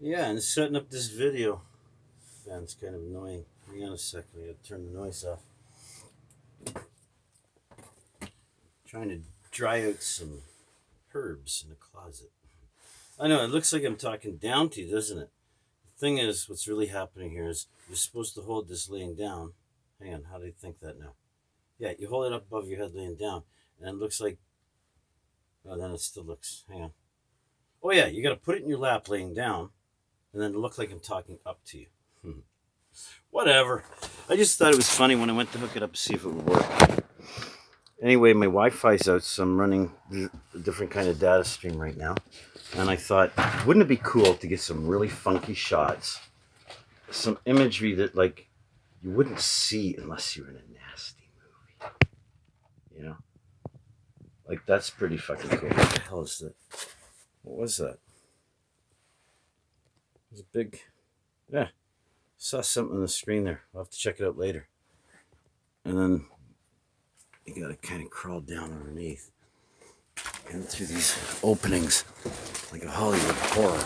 Yeah, and setting up this video. Fan's kind of annoying. Hang on a second, I gotta turn the noise off. Trying to dry out some herbs in a closet. I know, it looks like I'm talking down to you, doesn't it? The thing is, what's really happening here is you're supposed to hold this laying down. Hang on, how do you think that now? Yeah, you hold it up above your head laying down, and it looks like, oh, then it still looks, hang on. Oh, yeah, you gotta put it in your lap laying down, and then look like I'm talking up to you. Whatever. I just thought it was funny when I went to hook it up to see if it would work. Anyway, my Wi-Fi's out, so I'm running a different kind of data stream right now. And I thought, wouldn't it be cool to get some really funky shots? Some imagery that, like, you wouldn't see unless you were in a nasty movie. You know? Like, that's pretty fucking cool. What the hell is that? What was that? It was a big... Yeah. Saw something on the screen there. I'll have to check it out later. And then you gotta kind of crawl down underneath and through these openings like a Hollywood horror.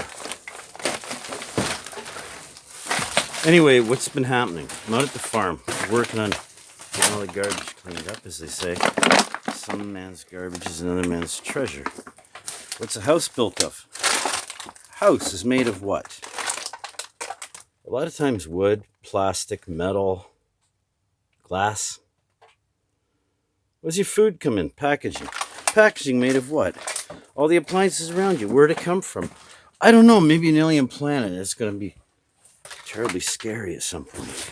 Anyway, what's been happening? I'm out at the farm, working on getting all the garbage cleaned up, as they say. Some man's garbage is another man's treasure. What's a house built of? House is made of what? A lot of times wood, plastic, metal, glass. Where's your food come in? Packaging. Packaging made of what? All the appliances around you. Where'd it come from? I don't know. Maybe an alien planet. It's going to be terribly scary at some point.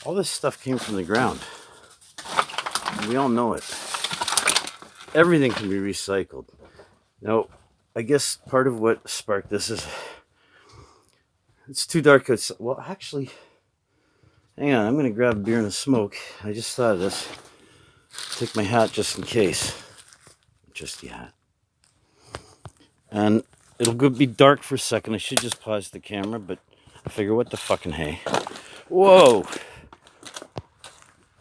All this stuff came from the ground. We all know it. Everything can be recycled. Now, I guess part of what sparked this is it's too dark outside. Well, actually, hang on. I'm going to grab a beer and a smoke. I just thought of this. Take my hat just in case. Just the hat. And it'll be dark for a second. I should just pause the camera, but I figure what the fucking hey. Whoa!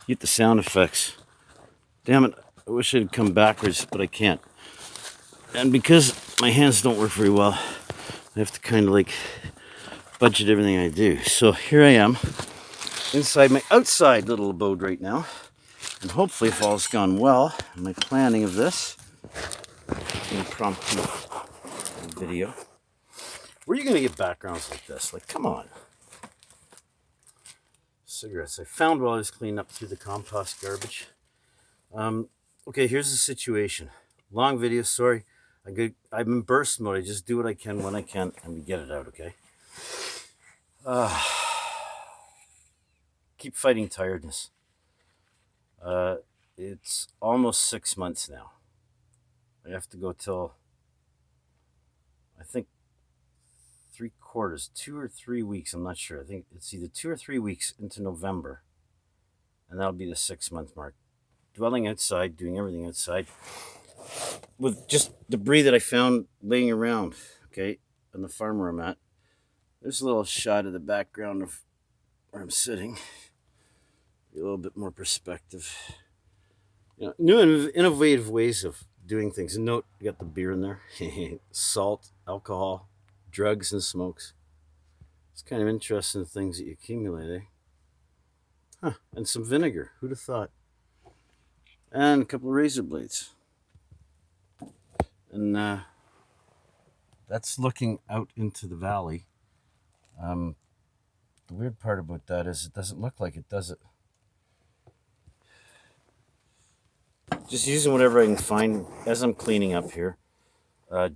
Get the sound effects. Damn it. I wish I'd come backwards, but I can't. And because my hands don't work very well, I have to kind of like budget everything I do. So here I am inside my outside little abode right now. And hopefully, if all's gone well in my planning of this impromptu video, where are you going to get backgrounds like this? Like, come on. Cigarettes I found while I was cleaning up through the compost garbage. Okay, here's the situation. Long video, sorry. I'm in burst mode. I just do what I can when I can, and we get it out, okay? Keep fighting tiredness. It's almost 6 months now. I have to go till, I think, 3/4, 2 or 3 weeks. I'm not sure. I think it's either 2 or 3 weeks into November, and that'll be the 6 month mark. Dwelling outside, doing everything outside, with just debris that I found laying around, okay, on the farm where I'm at. There's a little shot of the background of where I'm sitting. A little bit more perspective. You know, new and innovative ways of doing things. And note, you got the beer in there. Salt, alcohol, drugs, and smokes. It's kind of interesting the things that you accumulate, eh? Huh. And some vinegar. Who'd have thought? And a couple of razor blades. And that's looking out into the valley. The weird part about that is it doesn't look like it, does it? Just using whatever I can find as I'm cleaning up here.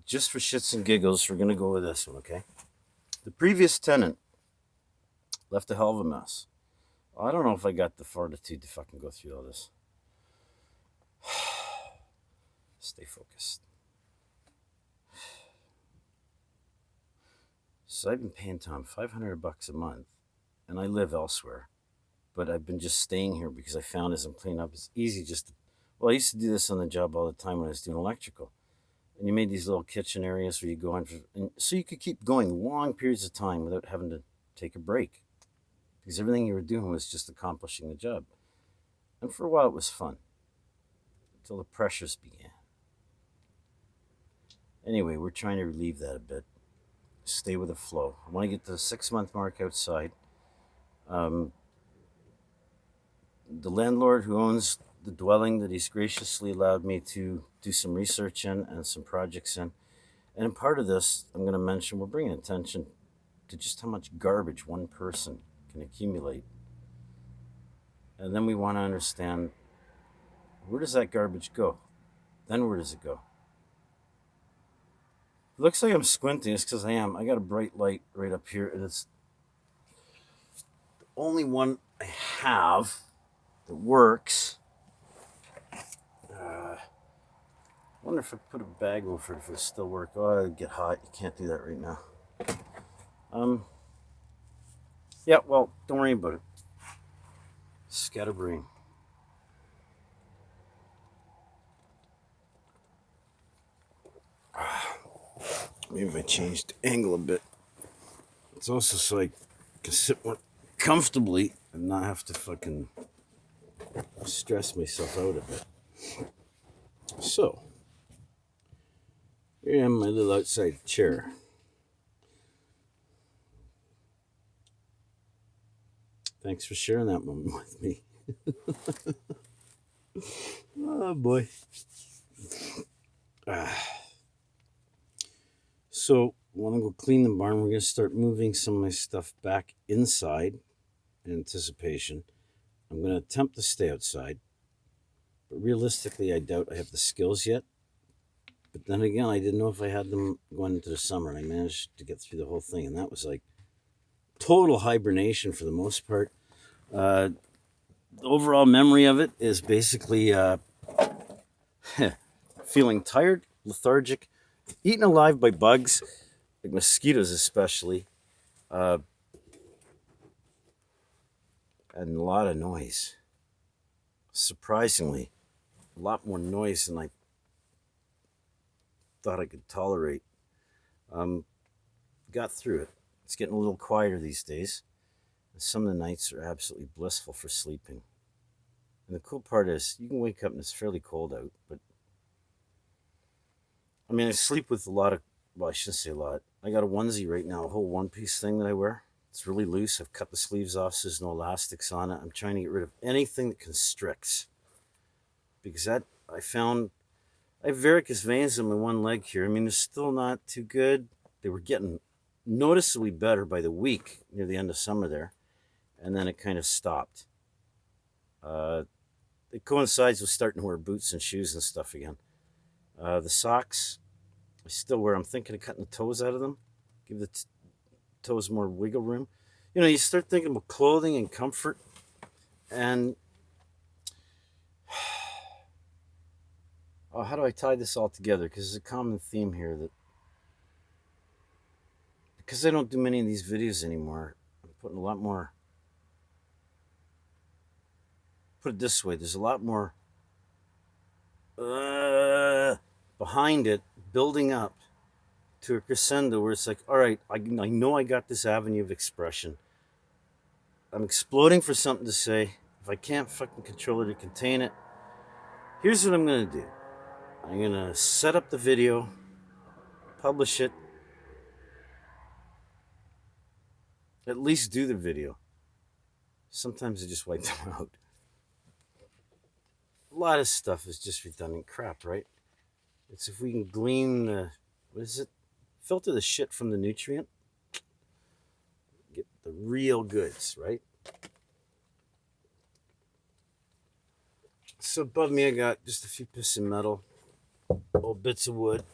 Just for shits and giggles, we're going to go with this one, okay? The previous tenant left a hell of a mess. I don't know if I got the fortitude to fucking go through all this. Stay focused. So I've been paying Tom $500 a month, and I live elsewhere. But I've been just staying here because I found as I'm cleaning up, it's easy just to, well, I used to do this on the job all the time when I was doing electrical. And you made these little kitchen areas where you go in, and so you could keep going long periods of time without having to take a break. Because everything you were doing was just accomplishing the job. And for a while it was fun. Until the pressures began. Anyway, we're trying to relieve that a bit. stay with the flow. I want to get to the 6-month mark outside. The landlord who owns the dwelling that he's graciously allowed me to do some research in and some projects in. And in part of this, I'm going to mention we're bringing attention to just how much garbage one person can accumulate. And then we want to understand, where does that garbage go? Then where does it go? It looks like I'm squinting. It's because I am. I got a bright light right up here, and it's the only one I have that works. I wonder if I put a bag over it, if it'll still work. Oh, it'd get hot. You can't do that right now. Yeah, well, don't worry about it. Scatterbrain. Maybe if I changed the angle a bit. It's also so I can sit more comfortably and not have to fucking stress myself out a bit. So, here I am in my little outside chair. Thanks for sharing that moment with me. Oh boy. So, I want to go clean the barn. We're going to start moving some of my stuff back inside in anticipation. I'm going to attempt to stay outside. But realistically, I doubt I have the skills yet. But then again, I didn't know if I had them going into the summer, and I managed to get through the whole thing. And that was like total hibernation for the most part. The overall memory of it is basically feeling tired, lethargic, eaten alive by bugs, like mosquitoes especially, and a lot of noise. Surprisingly, a lot more noise than I thought I could tolerate. Got through it. It's getting a little quieter these days. Some of the nights are absolutely blissful for sleeping. And the cool part is, you can wake up and it's fairly cold out, but I mean, I sleep with a lot of, well, I shouldn't say a lot. I got a onesie right now, a whole one-piece thing that I wear. It's really loose. I've cut the sleeves off so there's no elastics on it. I'm trying to get rid of anything that constricts. Because that, I found, I have varicose veins in my one leg here. I mean, they're still not too good. They were getting noticeably better by the week near the end of summer there. And then it kind of stopped. It coincides with starting to wear boots and shoes and stuff again. The socks, I still wear. I'm thinking of cutting the toes out of them. Give the toes more wiggle room. You know, you start thinking about clothing and comfort. And how do I tie this all together? Because there's a common theme here that, because I don't do many of these videos anymore, I'm putting a lot more, put it this way, there's a lot more behind it, building up to a crescendo where it's like, all right, I know I got this avenue of expression. I'm exploding for something to say. If I can't fucking control it or contain it, here's what I'm going to do. I'm going to set up the video, publish it, at least do the video. Sometimes I just wipe them out. A lot of stuff is just redundant crap, right? It's if we can glean the, what is it? Filter the shit from the nutrient. Get the real goods, right? So above me I got just a few pieces of metal, old bits of wood.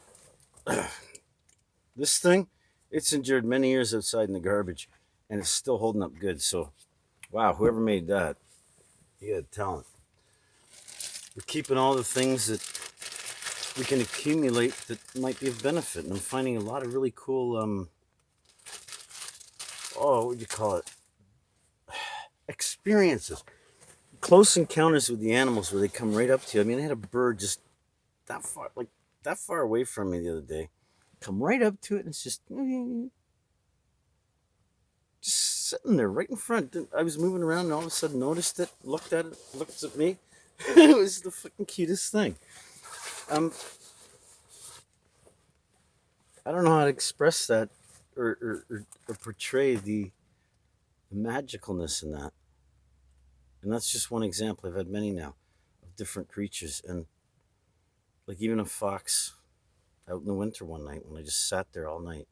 This thing, it's endured many years outside in the garbage, and it's still holding up good. So, wow, whoever made that, you had talent. We're keeping all the things that we can accumulate that might be of benefit. And I'm finding a lot of really cool, what would you call it? Experiences. Close encounters with the animals where they come right up to you. I mean, I had a bird just that far away from me the other day. Come right up to it and it's just sitting there right in front. I was moving around and all of a sudden noticed it, looked at it, looked at me. It was the fucking cutest thing. I don't know how to express that or portray the magicalness in that. And that's just one example. I've had many now of different creatures. And like even a fox out in the winter one night when I just sat there all night.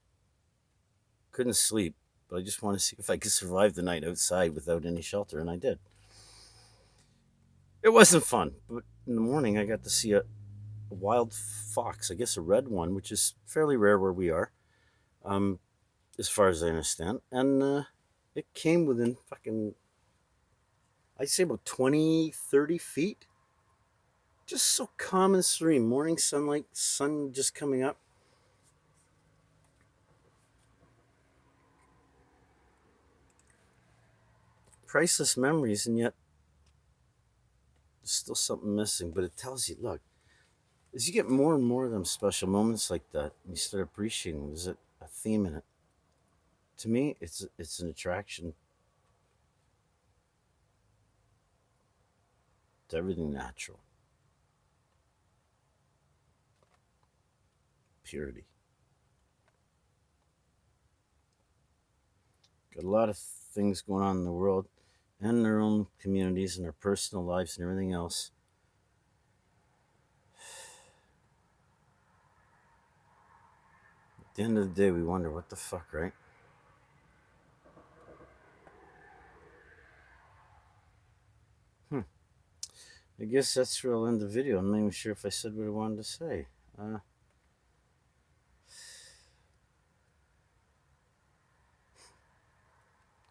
Couldn't sleep, but I just wanted to see if I could survive the night outside without any shelter, and I did. It wasn't fun, but in the morning I got to see a wild fox, I guess a red one, which is fairly rare where we are, um, as far as I understand. And it came within fucking, I'd say about 20, 30 feet. Just so calm and serene. Morning sunlight, sun just coming up. Priceless memories, and yet there's still something missing. But it tells you, look, as you get more and more of them special moments like that, you start appreciating them. There's a theme in it. To me, it's an attraction to everything natural, purity. Got a lot of things going on in the world and their own communities and their personal lives and everything else. At the end of the day, we wonder what the fuck, right? Hmm. I guess that's where I'll end the video. I'm not even sure if I said what I wanted to say.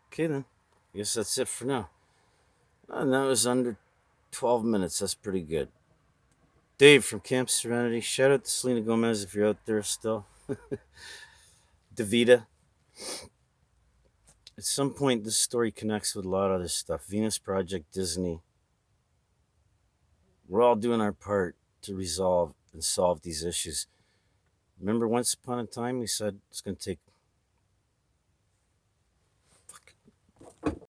Okay then. I guess that's it for now. And that was under 12 minutes. That's pretty good. Dave from Camp Serenity. Shout out to Selena Gomez if you're out there still. Davida. At some point, this story connects with a lot of other stuff. Venus Project, Disney. We're all doing our part to resolve and solve these issues. Remember, once upon a time, we said it's going to take